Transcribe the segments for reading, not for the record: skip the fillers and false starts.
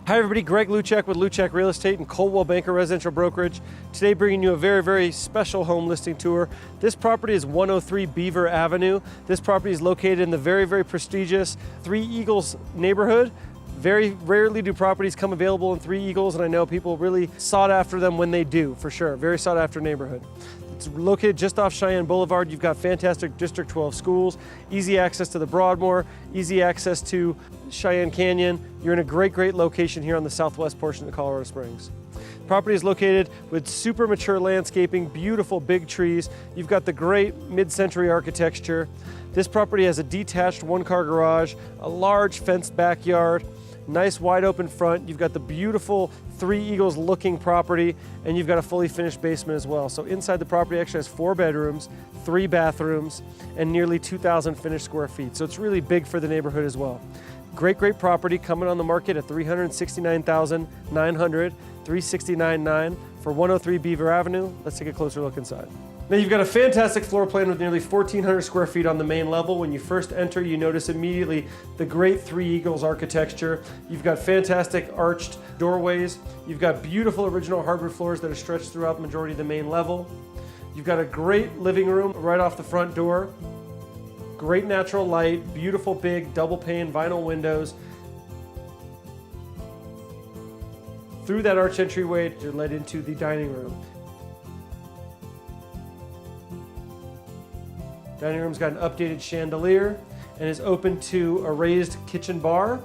Hi everybody, Greg Luczak with Luczak Real Estate and Coldwell Banker Residential Brokerage. Today bringing you a very special home listing tour. This property is 103 Beaver Avenue. This property is located in the very prestigious Three Eagles neighborhood. Very rarely do properties come available in Three Eagles, and I know people really sought after them when they do, for sure. Very sought after neighborhood. It's located just off Cheyenne Boulevard. You've got fantastic District 12 schools, easy access to the Broadmoor, easy access to Cheyenne Canyon. You're in a great location here on the southwest portion of Colorado Springs. The property is located with super mature landscaping, beautiful big trees. You've got the great mid-century architecture. This property has a detached one-car garage, a large fenced backyard, nice wide open front. You've got the beautiful Three Eagles looking property, and you've got a fully finished basement as well. So inside the property actually has 4 bedrooms, 3 bathrooms, and nearly 2,000 finished square feet. So it's really big for the neighborhood as well. Great property coming on the market at $369,900, $369,900 for 103 Beaver Avenue. Let's take a closer look inside. Now you've got a fantastic floor plan with nearly 1,400 square feet on the main level. When you first enter, you notice immediately the great Three Eagles architecture. You've got fantastic arched doorways. You've got beautiful original hardwood floors that are stretched throughout the majority of the main level. You've got a great living room right off the front door. Great natural light, beautiful big double pane vinyl windows. Through that arch entryway, you're led into the dining room. Dining room's got an updated chandelier and is open to a raised kitchen bar,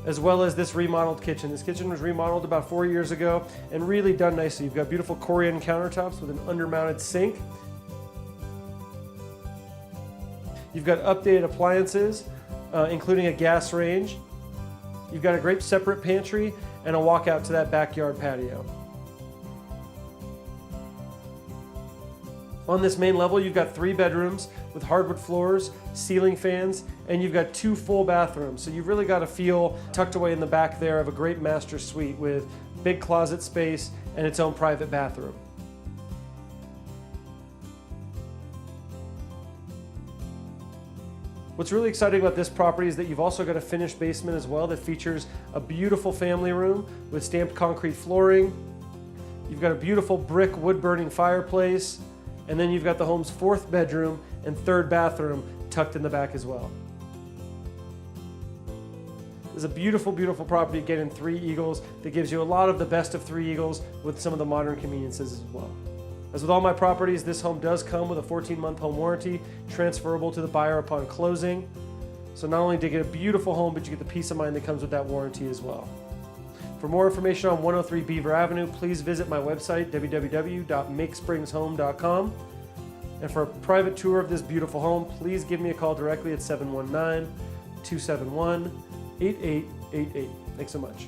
as well as this remodeled kitchen. This kitchen was remodeled about 4 years ago and really done nicely. You've got beautiful Corian countertops with an undermounted sink. You've got updated appliances, including a gas range. You've got a great separate pantry and a walkout to that backyard patio. On this main level, you've got 3 bedrooms with hardwood floors, ceiling fans, and you've got 2 full bathrooms. So you've really got a feel tucked away in the back there of a great master suite with big closet space and its own private bathroom. What's really exciting about this property is that you've also got a finished basement as well that features a beautiful family room with stamped concrete flooring. You've got a beautiful brick wood-burning fireplace, and then you've got the home's 4th bedroom and 3rd bathroom tucked in the back as well. It's a beautiful property again in Three Eagles that gives you a lot of the best of Three Eagles with some of the modern conveniences as well. As with all my properties, this home does come with a 14-month home warranty, transferable to the buyer upon closing. So not only do you get a beautiful home, but you get the peace of mind that comes with that warranty as well. For more information on 103 Beaver Avenue, please visit my website, www.makespringshome.com. And for a private tour of this beautiful home, please give me a call directly at 719-271-8888. Thanks so much.